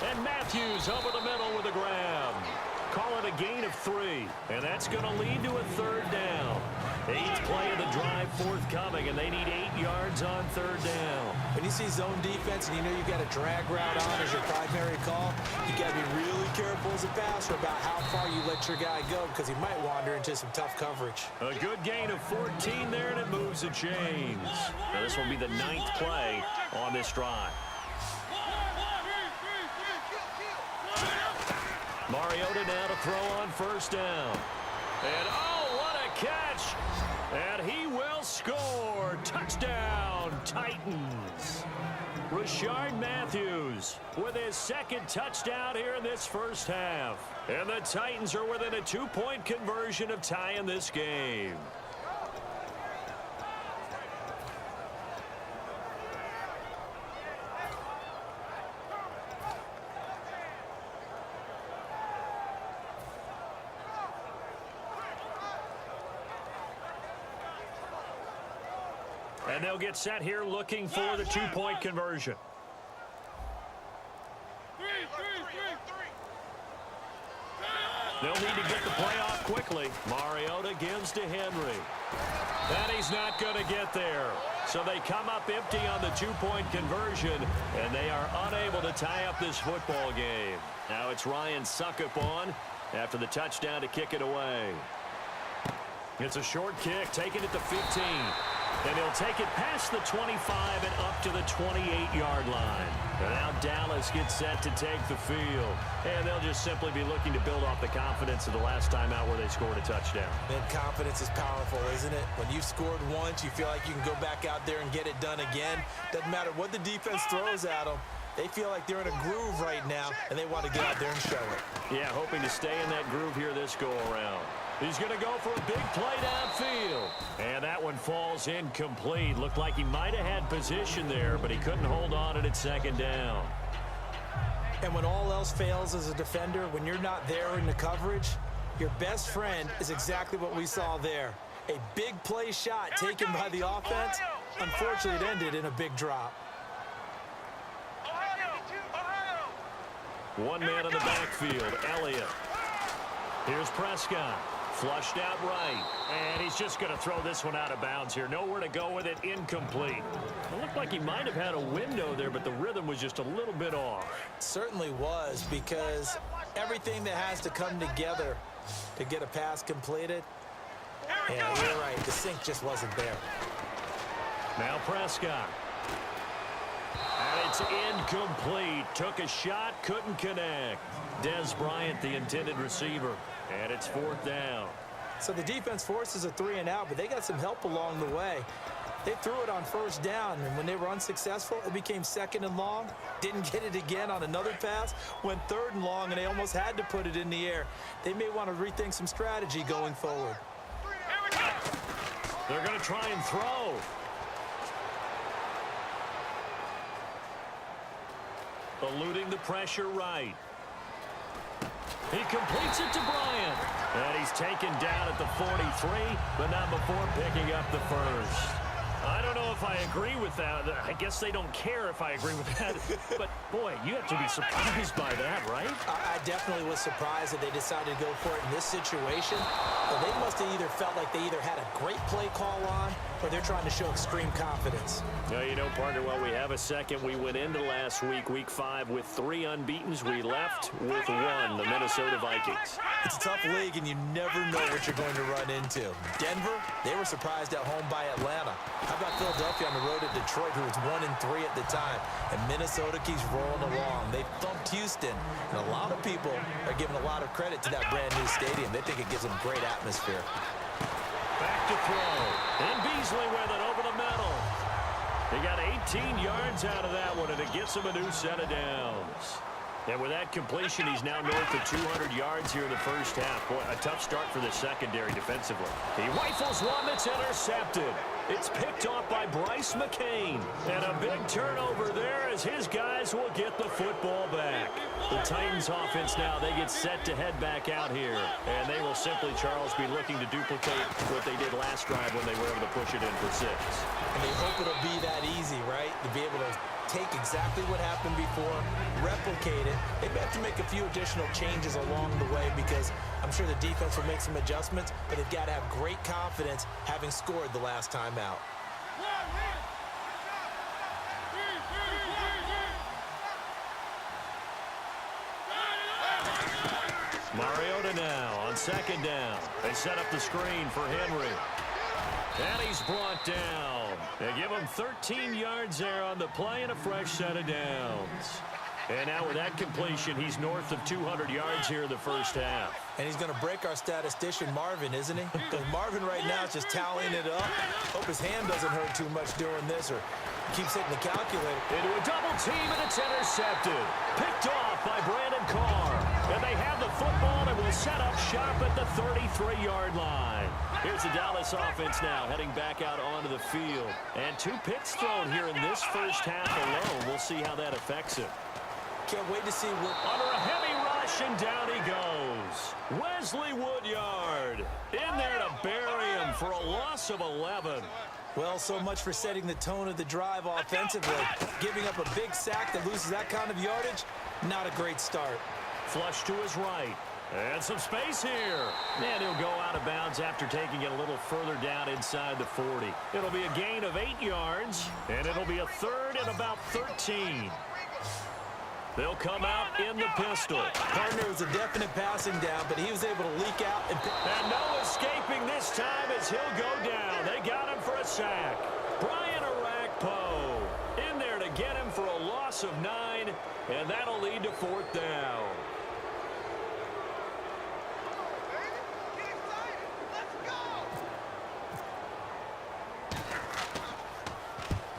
And Matthews over the middle with a grab. Call it a gain of 3. And that's going to lead to a third down. 8th play of the drive forthcoming, and they need 8 yards on third down. When you see zone defense and you know you've got a drag route on as your primary call, you got to be really careful as a passer about how far you let your guy go because he might wander into some tough coverage. A good gain of 14 there, and it moves the chains. Now this will be the 9th play on this drive. Mariota now to throw on first down. And oh, what a catch! And he will score. Touchdown, Titans. Rashard Matthews with his second touchdown here in this first half. And the Titans are within a 2-point conversion of tying this game. And they'll get set here looking for the 2-point conversion. They'll need to get the play off quickly. Mariota gives to Henry. And he's not going to get there. So they come up empty on the 2-point conversion, and they are unable to tie up this football game. Now it's Ryan Suckup on after the touchdown to kick it away. It's a short kick, taking it to 15. And he'll take it past the 25 and up to the 28-yard line. And now Dallas gets set to take the field. And they'll just simply be looking to build off the confidence of the last time out where they scored a touchdown. Man, confidence is powerful, isn't it? When you've scored once, you feel like you can go back out there and get it done again. Doesn't matter what the defense throws at them. They feel like they're in a groove right now, and they want to get out there and show it. Yeah, hoping to stay in that groove here this go-around. He's going to go for a big play downfield. And that one falls incomplete. Looked like he might have had position there, but he couldn't hold on at second down. And when all else fails as a defender, when you're not there in the coverage, your best friend is exactly what we saw there. A big play shot taken by the offense. Unfortunately, it ended in a big drop. One man in the backfield, Elliott. Here's Prescott. Flushed out right. And he's just going to throw this one out of bounds here. Nowhere to go with it. Incomplete. It looked like he might have had a window there, but the rhythm was just a little bit off. It certainly was, because everything that has to come together to get a pass completed, yeah, you're right. The sync just wasn't there. Now Prescott. And it's incomplete. Took a shot, couldn't connect. Des Bryant, the intended receiver. And it's 4th down. So the defense forces a 3-and-out, but they got some help along the way. They threw it on first down, and when they were unsuccessful, it became 2nd and long. Didn't get it again on another pass. Went 3rd and long, and they almost had to put it in the air. They may want to rethink some strategy going forward. They're going to try and throw. Eluding the pressure right. He completes it to Bryant. And he's taken down at the 43, but not before picking up the first. I don't know if I agree with that. I guess they don't care if I agree with that. But, boy, you have to be surprised by that, right? I definitely was surprised that they decided to go for it in this situation. But they must have either felt like they either had a great play call on or they're trying to show extreme confidence. Well, you know, partner, while we have a second, we went into last week, week 5, with 3 unbeatens. We left with 1, the Minnesota Vikings. It's a tough league, and you never know what you're going to run into. Denver, they were surprised at home by Atlanta. How about Philadelphia on the road at Detroit, who was 1-3 at the time? And Minnesota keeps rolling along. They thumped Houston, and a lot of people are giving a lot of credit to that brand-new stadium. They think it gives them great atmosphere. Back to throw. And Beasley with it over the middle. He got 18 yards out of that one, and it gets him a new set of downs. And with that completion, he's now north of 200 yards here in the first half. Boy, a tough start for the secondary defensively. He rifles one that's intercepted. It's picked off by Bryce McCain. And a big turnover there as his guys will get the football back. The Titans offense now, they get set to head back out here. And they will simply, Charles, be looking to duplicate what they did last drive when they were able to push it in for 6. And they hope it'll be that easy, right? To be able to take exactly what happened before, replicate it. They may have to make a few additional changes along the way because I'm sure the defense will make some adjustments, but they've got to have great confidence having scored the last time out. Mariota now on 2nd down. They set up the screen for Henry. And he's brought down. They give him 13 yards there on the play and a fresh set of downs. And now with that completion, he's north of 200 yards here in the first half. And he's going to break our statistician, Marvin, isn't he? Because Marvin right now is just tallying it up. Hope his hand doesn't hurt too much doing this or keeps hitting the calculator. Into a double team, and it's intercepted. Picked off by Brandon Carr. And they have the football and will set up shop at the 33-yard line. Here's the Dallas offense now heading back out onto the field. And 2 picks thrown here in this first half alone. We'll see how that affects him. Can't wait to see what... Under a heavy rush, and down he goes. Wesley Woodyard in there to bury him for a loss of 11. Well, so much for setting the tone of the drive offensively. Giving up a big sack that loses that kind of yardage, not a great start. Flush to his right. And some space here. And he'll go out of bounds after taking it a little further down inside the 40. It'll be a gain of 8 yards, and it'll be a 3rd and about 13. They'll come out in the pistol. Partner was a definite passing down, but he was able to leak out. And no escaping this time as he'll go down. They got him for a sack. Brian Arakpo in there to get him for a loss of 9, and that'll lead to 4th down.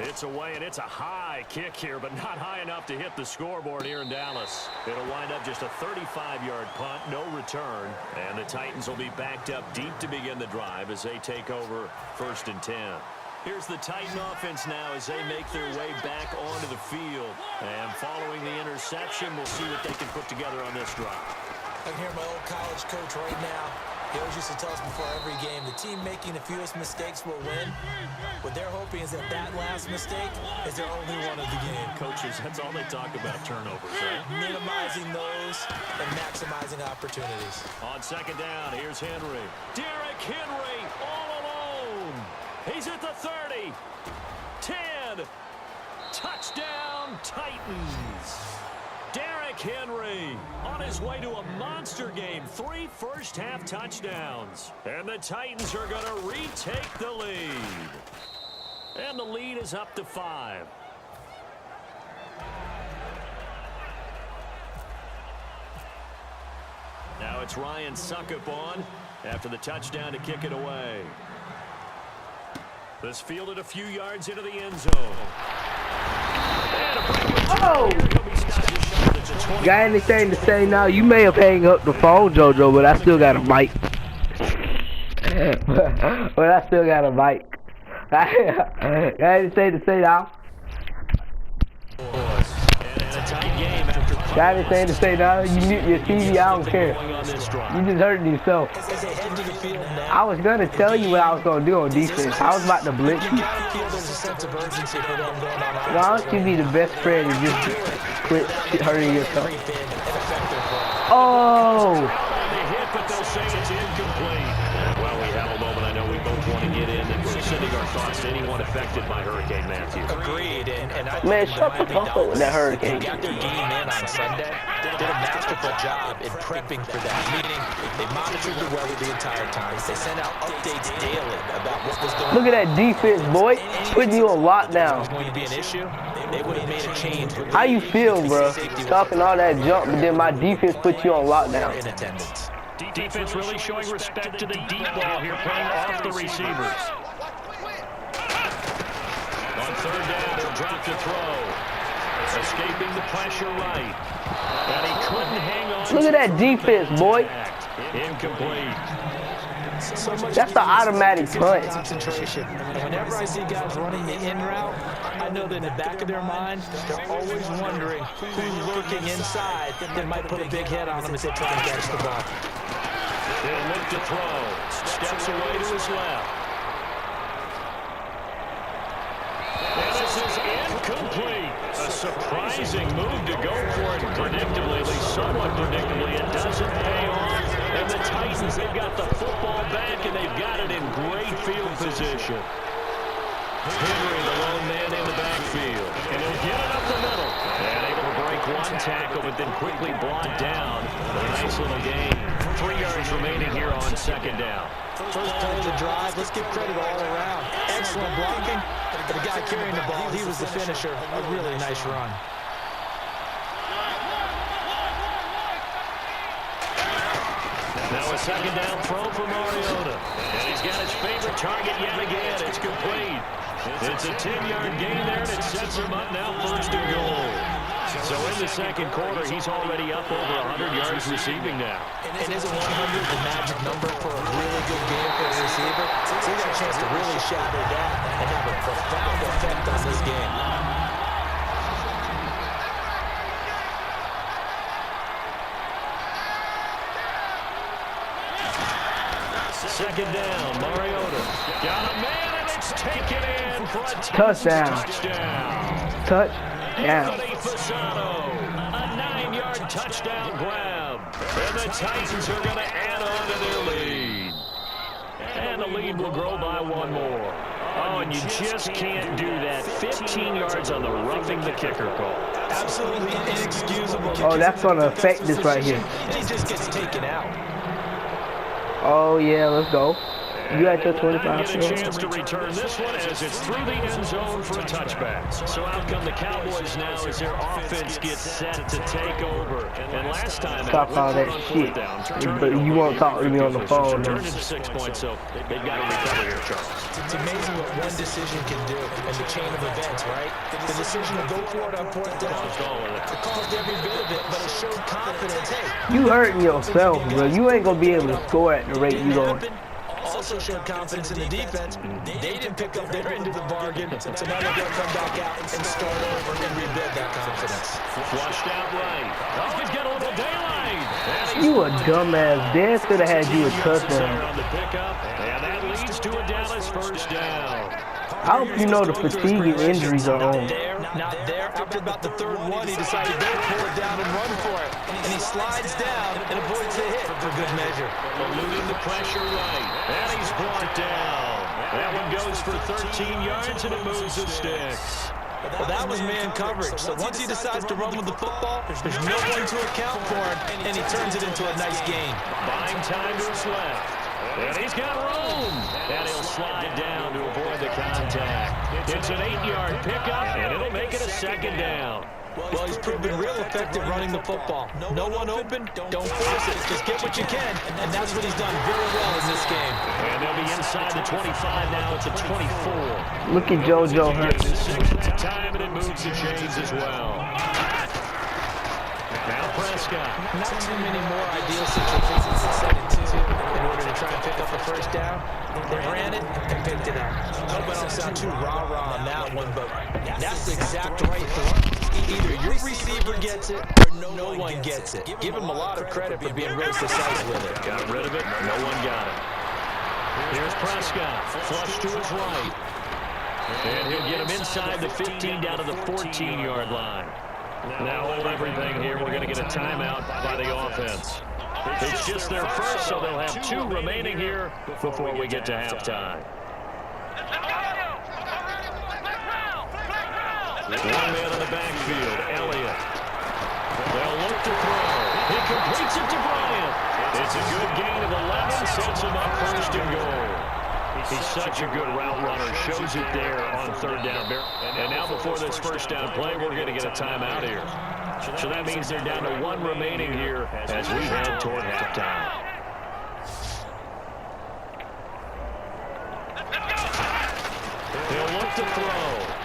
It's away, and it's a high kick here, but not high enough to hit the scoreboard here in Dallas. It'll wind up just a 35-yard punt, no return, and the Titans will be backed up deep to begin the drive as they take over 1st and 10. Here's the Titan offense now as they make their way back onto the field. And following the interception, we'll see what they can put together on this drive. I can hear my old college coach right now. He always used to tell us before every game, the team making the fewest mistakes will win. What they're hoping is that that last mistake is their only one of the game. Coaches, that's all they talk about, turnovers, right? Minimizing those and maximizing opportunities. On 2nd down, here's Henry. Derrick Henry all alone. He's at the 30. 10. Touchdown, Titans. Derrick Henry on his way to a monster game. 3 first-half touchdowns. And the Titans are going to retake the lead. And the lead is up to 5. Now it's Ryan Suckup on after the touchdown to kick it away. This fielded a few yards into the end zone. Oh! Got anything to say now? You may have hung up the phone, JoJo, but I still got a mic. But I still got a mic. Got anything to say now? Got anything to say now? You mute your TV, I don't care. You just hurting yourself. I was going to tell you what I was going to do on defense. I was about to blitz you. Why don't you be the best friend and just quit hurting yourself? Oh! They hit, but they'll say it's incomplete. Well, we have a moment. I know we both want to get in, and we're sending our thoughts to anyone affected by Hurricane Matthew. Agreed. And I Man, shut the fuck up with that hurricane. They got their game in on Sunday. Did a masterful job in prepping for that. Meaning, they monitored the weather the entire time. They sent out updates daily about what was going on. Look at that defense, boy. Putting you on lockdown. Was going to be an issue. They would have made a change. How you feel, bro? Talking all that junk, but then my defense put you on lockdown. In attendance. Defense really showing respect to the deep ball here, playing off the receivers. On 3rd down, he'll drop the throw. Escaping the pressure right. And he couldn't hang on. Look at that defense, boy. Incomplete. That's the automatic punt. Concentration. Whenever I see guys running the in route, I I know that in the back of their mind, they're always wondering who's lurking inside that might put a big hit on them as they try to catch the ball. He'll look to throw. Steps away to his left. And this is incomplete. A surprising move to go for it predictably, at least somewhat predictably. It doesn't pay off. And the Titans, they've got the football back, and they've got it in great field position. Henry, the lone man in the backfield. And he'll get it up the middle. And able to break one tackle, but then quickly brought down. A nice little gain. 3 yards remaining here on second down. First play of the drive, let's give credit all around. Excellent blocking. For the guy carrying the ball, he was the finisher. A really nice run. Now a second down throw for Mariota. And he's got his favorite target yet again. It's complete. It's a 10-yard gain there, and it sets him up now first and goal. So in the second quarter, he's already up over 100 yards receiving now. And isn't 100 the magic number for a really good game for a receiver? So he got a chance to really shatter that and have a profound effect on this game. Second down, Mariota. Got a man, and it's taken in for a Touchdown. Touchdown. Anthony Fasano, a 9-yard touchdown grab. And the Titans are going to add on to their lead. And the lead will grow by one more. Oh, and you just can't do that. 15 yards on the roughing the kicker call. Absolutely inexcusable. Oh, that's going to affect this right here. He just gets taken out. Oh, yeah, let's go. You at your 25 Get a chance to return this one as it's through the end zone for a touchback. So out come the Cowboys now as their offense gets set to take over. And last time stop all that shit. But you won't talk to me on the phone. Turned into 6 points, so they've got to recover here, Charles. It's amazing what one decision can do in the chain of events, right? The decision to go for it on fourth down. It caused every bit of it, but it showed confidence. Hey, you hurting yourself, bro. You ain't going to be able to score at the rate you going. Also showed confidence in the defense. They didn't pick up their end of the bargain, so now they're going to come back out and start over and rebuild that confidence. Flushed out right. Oh, he's got a little daylight. You a dumbass. Dan could have had you a touchdown. On the pickup, and that leads to a Dallas first down. I hope you know the fatigue and injuries are on. Not there. After about the third one, he decided to pull it down and run for it. And he slides down and avoids the hit for good measure. Eluding the pressure right. And he's brought down. That one goes for 13 yards, and it moves the sticks. Well, that was man coverage. So once he decides to run with the football, there's no one to account for it, and he turns it into a nice gain. Buying time to his left. And he's got room. And he'll slide it down to avoid the contact. It's an 8-yard pickup, and it'll make it a second down. Well, he's proven real effective running the football. No one open, don't force it. Just get what you can, and that's what he's done very well in this game. And they'll be inside the 25 now at the 24. Look at JoJo hurting. 6 at a time, and it moves the chains as well. Now Prescott. Not too many more ideal situations than 7-2 in order to try and pick up the first down. They ran it and picked it up. I hope I don't sound too rah-rah on that one, but that's the exact right throw. Either your receiver gets it or no one gets it. Give him a lot of credit for being real precise with it. Got rid of it. No one got it. Here's Prescott. Flush to his right. And he'll get him inside the 15 down to the 14-yard line. Now hold everything here. We're going to get a timeout by the offense. It's just their first, so they'll have 2 remaining here before we get to halftime. One man in the backfield, Elliott. They'll look to throw. He completes it to Bryant. It's a good gain of 11, sets him up first and goal. He's such a good route runner. Shows it there on third down. And now before this first down play, we're going to get a timeout here. So that means they're down to 1 remaining here as we head toward halftime. He'll look to throw.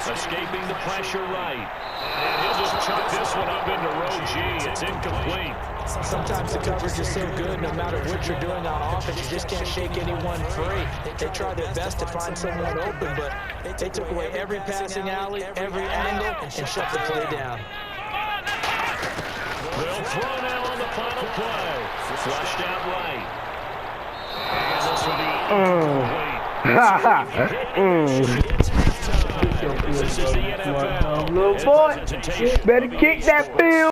Escaping the pressure right. And he'll just chuck this one up into row G. It's incomplete. Sometimes the coverage is so good, no matter what you're doing on offense, you just can't shake anyone free. They try their best to find someone open, but they took away every passing alley, every angle, and shut the play down. They'll throw now on the final play. Flushed out right. And this will be incomplete. This is the NFL. Little boy, better kick that field.